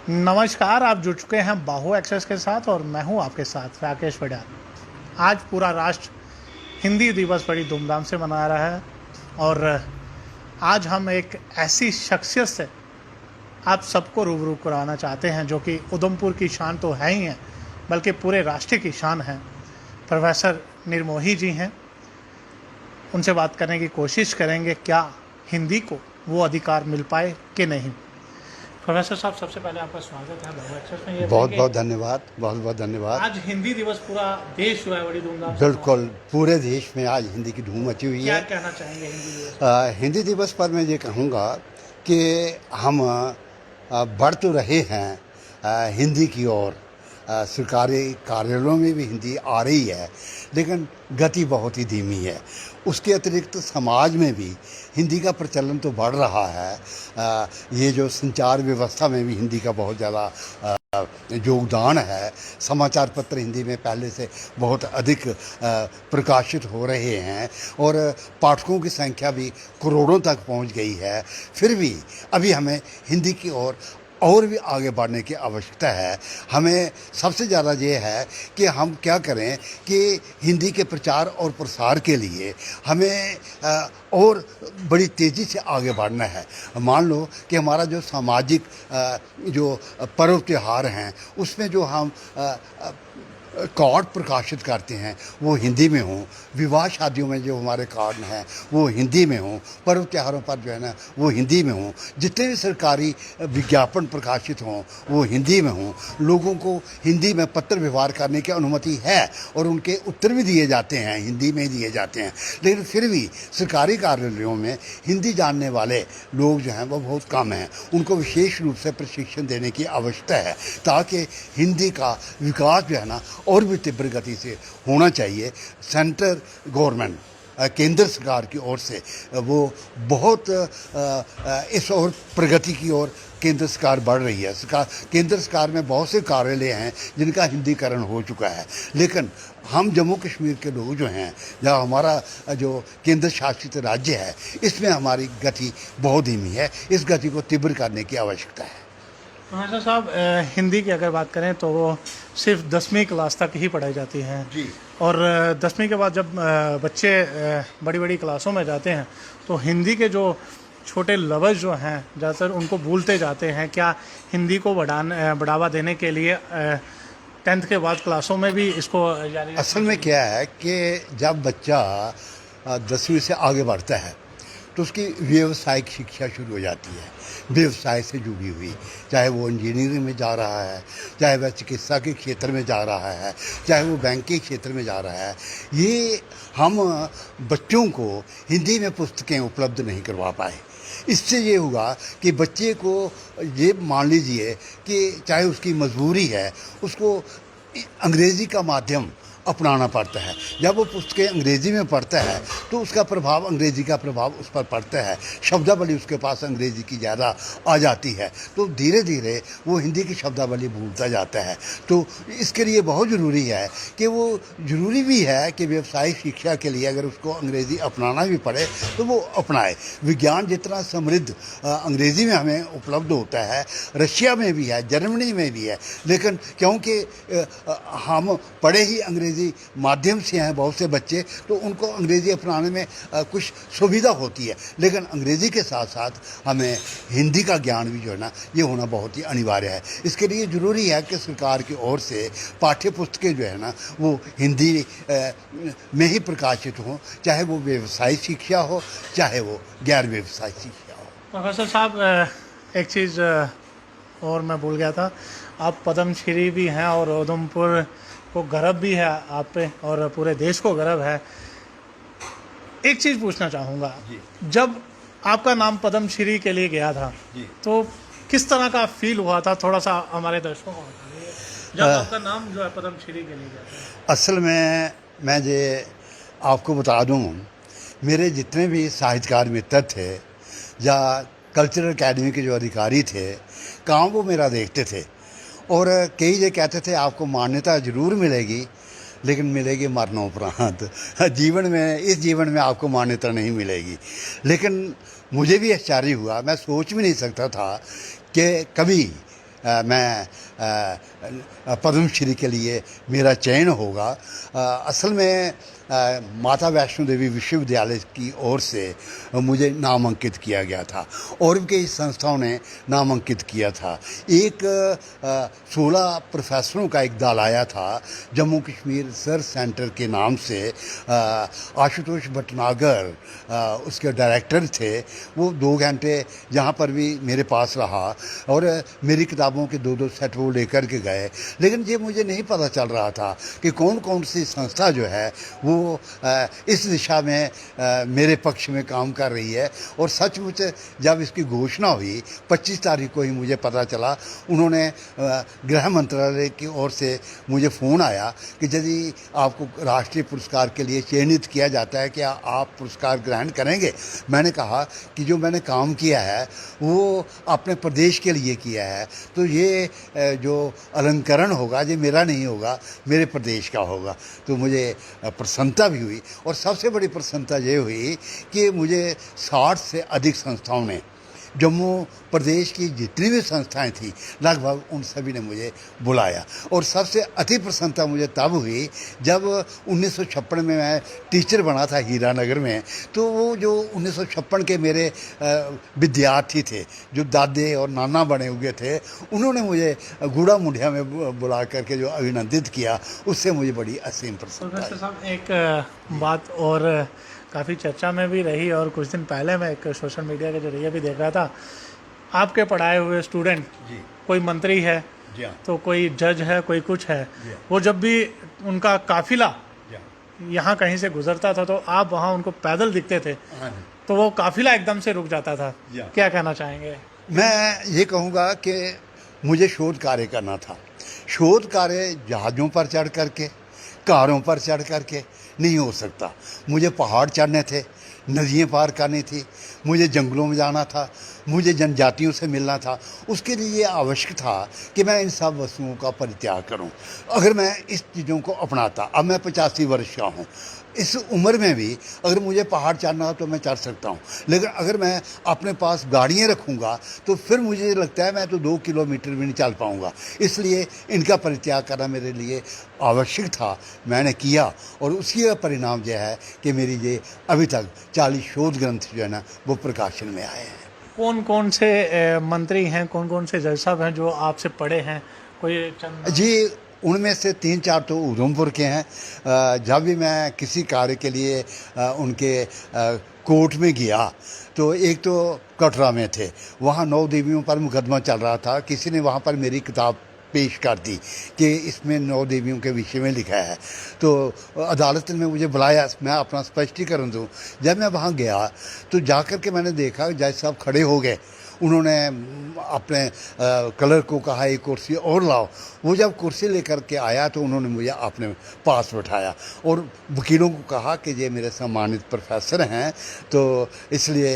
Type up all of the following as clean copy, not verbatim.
नमस्कार, आप जुड़ चुके हैं बाहु एक्सेस के साथ और मैं हूं आपके साथ राकेश वड्याल। आज पूरा राष्ट्र हिंदी दिवस बड़ी धूमधाम से मना रहा है और आज हम एक ऐसी शख्सियत से आप सबको रूबरू कराना चाहते हैं जो कि उधमपुर की शान तो है ही है, बल्कि पूरे राष्ट्र की शान है। प्रोफेसर निर्मोही जी हैं, उनसे बात करने की कोशिश करेंगे क्या हिंदी को वो अधिकार मिल पाए कि नहीं। प्रोफेसर साहब, सबसे पहले आपका स्वागत है बाहु एक्सेस में। ये बहुत बहुत धन्यवाद, बहुत बहुत धन्यवाद। आज हिंदी दिवस पूरा देश जो है बड़ी धूमधाम से बिल्कुल, पूरे देश में आज हिंदी की धूम मची हुई है। क्या कहना चाहेंगे हिंदी दिवस? हिंदी दिवस पर मैं ये कहूँगा कि हम बढ़ तो रहे हैं हिंदी की ओर। सरकारी कार्यालयों में भी हिंदी आ रही है, लेकिन गति बहुत ही धीमी है। उसके अतिरिक्त समाज में भी हिंदी का प्रचलन तो बढ़ रहा है। ये जो संचार व्यवस्था में भी हिंदी का बहुत ज़्यादा योगदान है। समाचार पत्र हिंदी में पहले से बहुत अधिक प्रकाशित हो रहे हैं और पाठकों की संख्या भी करोड़ों तक पहुंच गई है। फिर भी अभी हमें हिंदी की ओर और भी आगे बढ़ने की आवश्यकता है। हमें सबसे ज़्यादा ये है कि हम क्या करें कि हिंदी के प्रचार और प्रसार के लिए हमें और बड़ी तेज़ी से आगे बढ़ना है। मान लो कि हमारा जो सामाजिक जो पर्व त्यौहार हैं उसमें जो हम कार्ड प्रकाशित करते हैं वो हिंदी में हों। विवाह शादियों में जो हमारे कार्ड हैं वो हिंदी में हों। पर्व त्योहारों पर जो है ना वो हिंदी में हों। जितने भी सरकारी विज्ञापन प्रकाशित हों वो हिंदी में हों। लोगों को हिंदी में पत्र व्यवहार करने की अनुमति है और उनके उत्तर भी दिए जाते हैं, हिंदी में ही दिए जाते हैं। लेकिन फिर भी सरकारी कार्यालयों में हिंदी जानने वाले लोग जो हैं वो बहुत कम हैं। उनको विशेष रूप से प्रशिक्षण देने की आवश्यकता है ताकि हिंदी का विकास जो है ना और भी तीव्र गति से होना चाहिए। सेंट्रल गवर्नमेंट, केंद्र सरकार की ओर से वो बहुत इस ओर प्रगति की ओर केंद्र सरकार बढ़ रही है। केंद्र सरकार में बहुत से कार्यालय हैं जिनका हिंदीकरण हो चुका है, लेकिन हम जम्मू कश्मीर के लोग जो हैं, जहाँ हमारा जो केंद्र शासित राज्य है, इसमें हमारी गति बहुत धीमी है। इस गति को तीव्र करने की आवश्यकता है। प्रोफेसर साहब, हिंदी की अगर बात करें तो वो सिर्फ 10वीं क्लास तक ही पढ़ाई जाती है जी। और 10वीं के बाद जब बच्चे बड़ी बड़ी क्लासों में जाते हैं तो हिंदी के जो छोटे लफ्ज़ जो हैं ज़्यादातर उनको भूलते जाते हैं। क्या हिंदी को बढ़ावा देने के लिए 10th के बाद क्लासों में भी इसको जारी? असल में क्या है कि जब बच्चा 10वीं से आगे बढ़ता है तो उसकी व्यावसायिक शिक्षा शुरू हो जाती है, व्यवसाय से जुड़ी हुई। चाहे वो इंजीनियरिंग में जा रहा है, चाहे वह चिकित्सा के क्षेत्र में जा रहा है, चाहे वो बैंक के क्षेत्र में जा रहा है। ये हम बच्चों को हिंदी में पुस्तकें उपलब्ध नहीं करवा पाए। इससे ये हुआ कि बच्चे को ये मान लीजिए कि चाहे उसकी मजबूरी है, उसको अंग्रेज़ी का माध्यम अपनाना पड़ता है। जब वो पुस्तकें अंग्रेज़ी में पढ़ता है तो उसका प्रभाव, अंग्रेज़ी का प्रभाव उस पर पड़ता है। शब्दावली उसके पास अंग्रेज़ी की ज़्यादा आ जाती है, तो धीरे धीरे वो हिंदी की शब्दावली भूलता जाता है। तो इसके लिए बहुत ज़रूरी है कि वो ज़रूरी भी है कि व्यवसायिक शिक्षा के लिए अगर उसको अंग्रेज़ी अपनाना भी पड़े तो वो अपनाए। विज्ञान जितना समृद्ध अंग्रेज़ी में हमें उपलब्ध होता है, रशिया में भी है, जर्मनी में भी है, लेकिन क्योंकि हम पढ़े ही अंग्रेज़ी माध्यम से हैं बहुत से बच्चे, तो उनको अंग्रेज़ी अपनाने में कुछ सुविधा होती है। लेकिन अंग्रेज़ी के साथ साथ हमें हिंदी का ज्ञान भी जो है ना ये होना बहुत ही अनिवार्य है। इसके लिए ज़रूरी है कि सरकार की ओर से पाठ्य पुस्तकें जो है ना वो हिंदी में ही प्रकाशित हों, चाहे वो व्यवसायिक शिक्षा हो चाहे वो गैर व्यवसायिक शिक्षा हो। प्रोफेसर साहब, एक चीज़ और मैं भूल गया था, आप पद्मश्री भी हैं और उधमपुर को गर्व भी है आप पे और पूरे देश को गर्व है। एक चीज़ पूछना चाहूँगा, जब आपका नाम पद्मश्री के लिए गया था तो किस तरह का फील हुआ था? थोड़ा सा हमारे दर्शकों को बताइए, जब आपका नाम जो है पद्मश्री के लिए गया था। असल में मैं ये आपको बता दूँ, मेरे जितने भी साहित्यकार मित्र थे या कल्चरल अकेडमी के जो अधिकारी थे, काम वो मेरा देखते थे और कई ये कहते थे आपको मान्यता ज़रूर मिलेगी, लेकिन मिलेगी मरणोपरांत। जीवन में, इस जीवन में आपको मान्यता नहीं मिलेगी। लेकिन मुझे भी आश्चर्य हुआ, मैं सोच भी नहीं सकता था कि कभी मैं पद्मश्री के लिए मेरा चयन होगा। असल में माता वैष्णो देवी विश्वविद्यालय की ओर से मुझे नामांकित किया गया था और भी कई संस्थाओं ने नामांकित किया था। एक 16 प्रोफेसरों का एक दल आया था जम्मू कश्मीर रिसर्च सेंटर के नाम से। आशुतोष भटनागर उसके डायरेक्टर थे। वो 2 घंटे जहाँ पर भी मेरे पास रहा और मेरी किताबों के 2-2 सेट वो लेकर के गए। लेकिन ये मुझे नहीं पता चल रहा था कि कौन कौन सी संस्था जो है वो इस दिशा में मेरे पक्ष में काम कर रही है। और सचमुच जब इसकी घोषणा हुई 25 तारीख को ही मुझे पता चला। उन्होंने गृह मंत्रालय की ओर से मुझे फ़ोन आया कि यदि आपको राष्ट्रीय पुरस्कार के लिए चयनित किया जाता है क्या आप पुरस्कार ग्रहण करेंगे। मैंने कहा कि जो मैंने काम किया है वो अपने प्रदेश के लिए किया है, तो ये जो अलंकरण होगा ये मेरा नहीं होगा, मेरे प्रदेश का होगा। तो मुझे प्रसन्नता भी हुई और सबसे बड़ी प्रसन्नता ये हुई कि मुझे 60 से अधिक संस्थाओं ने, जम्मू प्रदेश की जितनी भी संस्थाएं थी लगभग उन सभी ने मुझे बुलाया। और सबसे अति प्रसन्नता मुझे तब हुई जब 1956 में मैं टीचर बना था हीरानगर में। तो वो जो 1956 के मेरे विद्यार्थी थे जो दादे और नाना बने हुए थे, उन्होंने मुझे गुड़ा मुंडिया में बुला करके जो अभिनंदित किया, उससे मुझे बड़ी असीम प्रसन्नता प्रोफेसर साहब, एक बात और काफ़ी चर्चा में भी रही और कुछ दिन पहले मैं एक सोशल मीडिया के जरिए भी देख रहा था। आपके पढ़ाए हुए स्टूडेंट, जी कोई मंत्री है जी हाँ तो कोई जज है, कोई कुछ है, जी हाँ। वो जब भी उनका काफिला जी हाँ। यहाँ कहीं से गुजरता था तो आप वहाँ उनको पैदल दिखते थे, हाँ जी। तो वो काफिला एकदम से रुक जाता था। जी हाँ। क्या कहना चाहेंगे? मैं ये कहूँगा कि मुझे शोध कार्य करना था। शोध कार्य जहाज़ों पर चढ़ करके, कारों पर चढ़ करके नहीं हो सकता। मुझे पहाड़ चढ़ने थे, नदियाँ पार करनी थी, मुझे जंगलों में जाना था, मुझे जनजातियों से मिलना था। उसके लिए आवश्यक था कि मैं इन सब वस्तुओं का परित्याग करूं। अगर मैं इस चीज़ों को अपनाता, अब मैं 85 वर्ष का हूं, इस उम्र में भी अगर मुझे पहाड़ चढ़ना हो तो मैं चढ़ सकता हूँ। लेकिन अगर मैं अपने पास गाड़ियाँ रखूँगा तो फिर मुझे लगता है मैं तो 2 किलोमीटर भी नहीं चल पाऊँगा। इसलिए इनका परित्याग करना मेरे लिए आवश्यक था, मैंने किया। और उसी का परिणाम यह है कि मेरी ये अभी तक 40 शोध ग्रंथ जो है ना वो प्रकाशन में आए हैं। कौन कौन से मंत्री हैं, कौन कौन से जज साहब हैं जो आपसे पढ़े हैं? कोई चंद जी, उनमें से 3-4 तो उधमपुर के हैं। जब भी मैं किसी कार्य के लिए उनके कोर्ट में गया तो एक तो कटरा में थे, वहाँ 9 देवियों पर मुकदमा चल रहा था। किसी ने वहाँ पर मेरी किताब पेश कर दी कि इसमें 9 देवियों के विषय में लिखा है। तो अदालत ने मुझे बुलाया मैं अपना स्पष्टीकरण दूं। जब मैं वहाँ गया तो जाकर के मैंने देखा जज साहब खड़े हो गए। उन्होंने अपने क्लर्क को कहा एक कुर्सी और लाओ। वो जब कुर्सी लेकर के आया तो उन्होंने मुझे अपने पास बैठाया और वकीलों को कहा कि ये मेरे सम्मानित प्रोफेसर हैं, तो इसलिए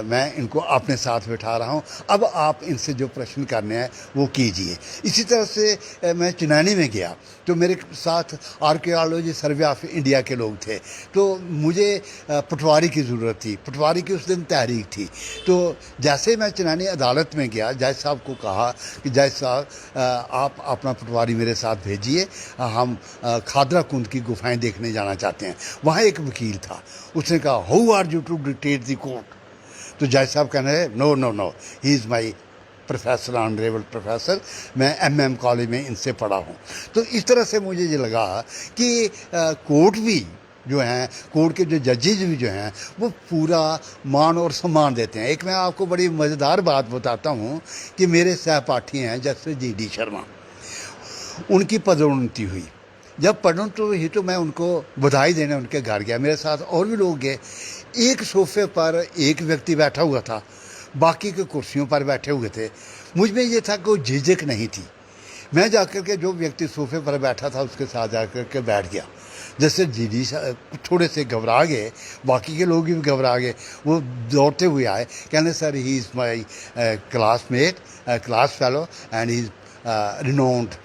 मैं इनको अपने साथ बैठा रहा हूँ। अब आप इनसे जो प्रश्न करने हैं वो कीजिए। इसी तरह से मैं चुनानी में गया तो मेरे साथ आर्कियोलॉजी सर्वे ऑफ इंडिया के लोग थे। तो मुझे पटवारी की ज़रूरत थी, पटवारी की उस दिन तहरीक थी। तो जैसे मैं चुनानी अदालत में गया, जज साहब को कहा कि जज साहब आप अपना पटवारी मेरे साथ भेजिए, हम खादरा कुंड की गुफाएं देखने जाना चाहते हैं। वहाँ एक वकील था, उसने कहा how are you to dictate the court. तो जज साहब कहने लगे no no no, he is my professor, honourable professor, मैं MM कॉलेज में इनसे पढ़ा हूँ। तो इस तरह से मुझे ये लगा कि कोर्ट भी जो हैं, कोर्ट के जो जजेज भी जो हैं वो पूरा मान और सम्मान देते हैं। एक मैं आपको बड़ी मज़ेदार बात बताता हूँ कि मेरे सहपाठी हैं जस्टिस GD शर्मा, उनकी पदोन्नति हुई। जब पदोन्नति हुई तो मैं उनको बधाई देने उनके घर गया, मेरे साथ और भी लोग गए। एक सोफे पर एक व्यक्ति बैठा हुआ था, बाकी के कुर्सियों पर बैठे हुए थे। मुझ में ये था कि कोई झिझक नहीं थी। मैं जाकर के जो व्यक्ति सोफे पर बैठा था उसके साथ जाकर के बैठ गया। जैसे GD थोड़े से घबरा गए, बाकी के लोग भी घबरा गए। वो दौड़ते हुए आए, कहने sir he is my classmate, class fellow and he is renowned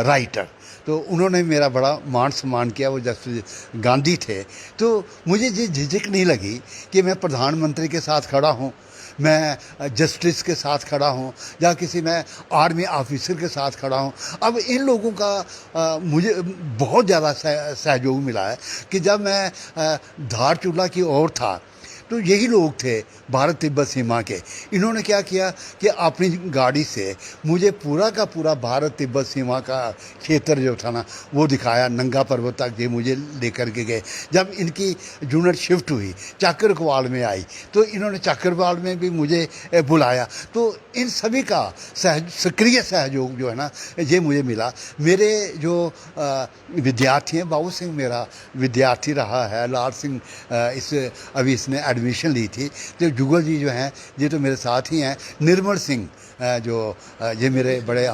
writer. तो उन्होंने मेरा बड़ा मान सम्मान किया। वो जस्टिस गांधी थे। तो मुझे ये झिझक नहीं लगी कि मैं प्रधानमंत्री के साथ खड़ा हूँ, मैं जस्टिस के साथ खड़ा हूँ या किसी मैं आर्मी ऑफिसर के साथ खड़ा हूँ। अब इन लोगों का मुझे बहुत ज़्यादा सहयोग मिला है कि जब मैं धारचूला की ओर था तो यही लोग थे भारत तिब्बत सीमा के। इन्होंने क्या किया कि अपनी गाड़ी से मुझे पूरा का पूरा भारत तिब्बत सीमा का क्षेत्र जो था ना वो दिखाया, नंगा पर्वत तक ये मुझे लेकर के गए। जब इनकी यूनिट शिफ्ट हुई चाकरकवाल में आई तो इन्होंने चाकरकवाल में भी मुझे बुलाया। तो इन सभी का सक्रिय सहयोग जो है ना ये मुझे मिला। मेरे जो विद्यार्थी हैं, बाबू सिंह मेरा विद्यार्थी रहा है, लाल सिंह अभी इसने एडमिशन ली थी। तो जुगल जी जो हैं ये तो मेरे साथ ही हैं। निर्मल सिंह जो ये मेरे बड़े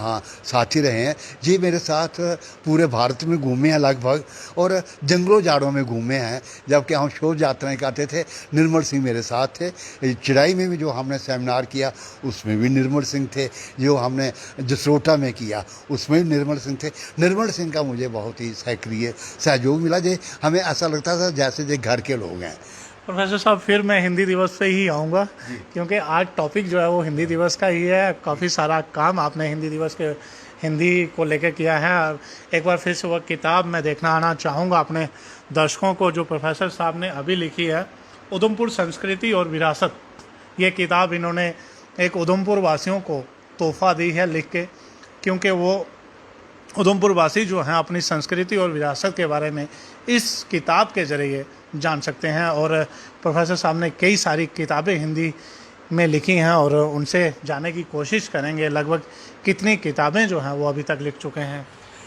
साथी रहे हैं, ये मेरे साथ पूरे भारत में घूमे हैं लगभग और जंगलों जाड़ों में घूमे हैं। जबकि हम शोध यात्राएं करते थे निर्मल सिंह मेरे साथ थे। चिड़ाई में भी जो हमने सेमिनार किया उसमें भी निर्मल सिंह थे। जो हमने जसरोटा में किया उसमें भी निर्मल सिंह थे। निर्मल सिंह का मुझे बहुत ही सक्रिय सहयोग मिला। जे हमें ऐसा लगता था जैसे जे घर के लोग हैं। प्रोफेसर साहब फिर मैं हिंदी दिवस पे ही आऊँगा क्योंकि आज टॉपिक जो है वो हिंदी दिवस का ही है। काफ़ी सारा काम आपने हिंदी दिवस के हिंदी को लेकर किया है। एक बार फिर से वह किताब मैं देखना आना चाहूँगा अपने दर्शकों को जो प्रोफेसर साहब ने अभी लिखी है, उधमपुर संस्कृति और विरासत। ये किताब इन्होंने एक उधमपुर वासियों को तोहफा दी है लिख के, क्योंकि वो उधमपुर वासी जो हैं अपनी संस्कृति और विरासत के बारे में इस किताब के ज़रिए जान सकते हैं। और प्रोफेसर साहब ने कई सारी किताबें हिंदी में लिखी हैं और उनसे जानने की कोशिश करेंगे लगभग कितनी किताबें जो हैं वो अभी तक लिख चुके हैं।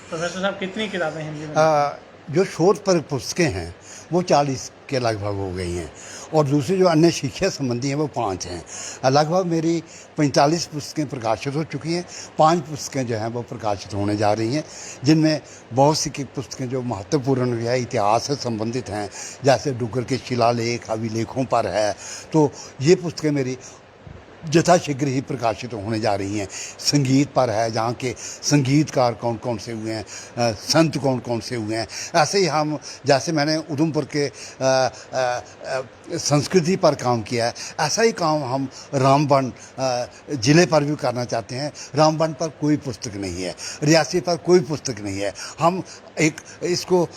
प्रोफेसर साहब कितनी किताबें हिंदी में? जो शोध पर पुस्तकें हैं वो 40 के लगभग हो गई हैं और दूसरी जो अन्य शिक्षा संबंधी हैं वो 5 हैं। लगभग मेरी 45 पुस्तकें प्रकाशित हो चुकी हैं। 5 पुस्तकें जो हैं वो प्रकाशित होने जा रही हैं, जिनमें बहुत सी की पुस्तकें जो महत्वपूर्ण है, इतिहास से संबंधित हैं, जैसे डुग्गर के शिलालेख अभिलेखों पर है। तो ये पुस्तकें मेरी यथाशीघ्र ही प्रकाशित होने जा रही हैं। संगीत पर है, जहाँ के संगीतकार कौन कौन से हुए हैं, संत कौन कौन से हुए हैं। ऐसे ही हम जैसे मैंने उधमपुर के संस्कृति पर काम किया है, ऐसा ही काम हम रामबन ज़िले पर भी करना चाहते हैं। रामबन पर कोई पुस्तक नहीं है, रियासी पर कोई पुस्तक नहीं है। हम इसको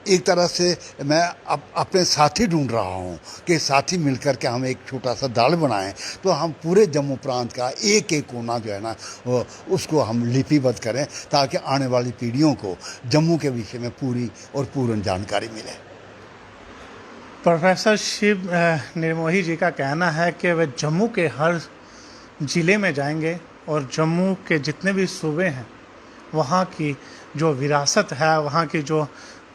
एक तरह से मैं अपने साथी ढूंढ रहा हूँ कि साथी मिलकर के हम एक छोटा सा दल बनाएं तो हम पूरे जम्मू प्रांत का एक एक कोना जो है ना उसको हम लिपिबद्ध करें, ताकि आने वाली पीढ़ियों को जम्मू के विषय में पूरी और पूर्ण जानकारी मिले। प्रोफेसर शिव निर्मोही जी का कहना है कि वे जम्मू के हर ज़िले में जाएंगे और जम्मू के जितने भी सूबे हैं वहाँ की जो विरासत है, वहाँ की जो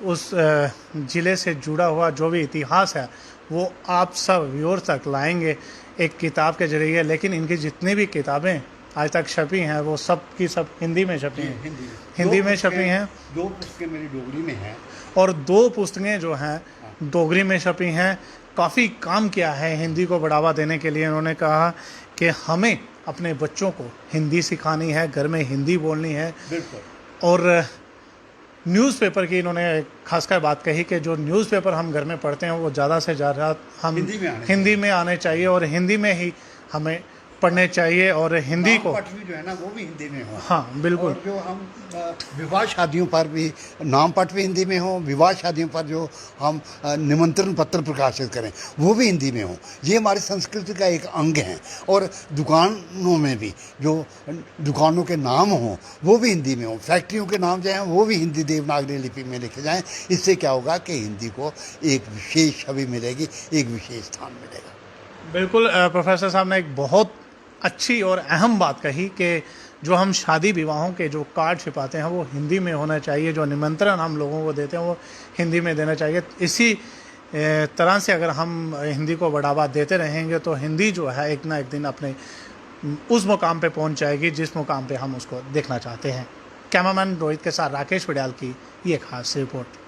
उस ज़िले से जुड़ा हुआ जो भी इतिहास है वो आप सब व्यूअर्स तक लाएंगे एक किताब के जरिए। लेकिन इनकी जितनी भी किताबें आज तक छपी हैं वो सब की सब हिंदी में छपी हैं। हिंदी में छपी हैं। 2 पुस्तकें मेरी डोगरी में हैं और 2 पुस्तकें जो हैं डोगरी में छपी हैं। काफ़ी काम किया है हिंदी को बढ़ावा देने के लिए। उन्होंने कहा कि हमें अपने बच्चों को हिंदी सिखानी है, घर में हिंदी बोलनी है। और न्यूज़पेपर की इन्होंने खासकर बात कही कि जो न्यूज़पेपर हम घर में पढ़ते हैं वो ज़्यादा से ज़्यादा हम हिंदी में आने चाहिए और हिंदी में ही हमें पढ़ने चाहिए। और हिंदी को पटवी जो है ना वो भी हिंदी में हो। हाँ बिल्कुल। और जो हम विवाह शादियों पर भी नाम पट भी हिंदी में हो, विवाह शादियों पर जो हम निमंत्रण पत्र प्रकाशित करें वो भी हिंदी में हो। ये हमारी संस्कृति का एक अंग है। और दुकानों में भी जो दुकानों के नाम हों वो भी हिंदी में हो, फैक्ट्रियों के नाम जो हैं वो भी हिंदी देवनागरी लिपि में लिखे जाएँ। इससे क्या होगा कि हिंदी को एक विशेष छवि मिलेगी, एक विशेष स्थान मिलेगा। बिल्कुल। प्रोफेसर साहब ने एक बहुत अच्छी और अहम बात कही कि जो हम शादी विवाहों के जो कार्ड छिपाते हैं वो हिंदी में होना चाहिए, जो निमंत्रण हम लोगों को देते हैं वो हिंदी में देना चाहिए। इसी तरह से अगर हम हिंदी को बढ़ावा देते रहेंगे तो हिंदी जो है एक ना एक दिन अपने उस मुकाम पे पहुंच जाएगी जिस मुकाम पे हम उसको देखना चाहते हैं। कैमरामैन रोहित के साथ राकेश वड्याल की ये खास रिपोर्ट।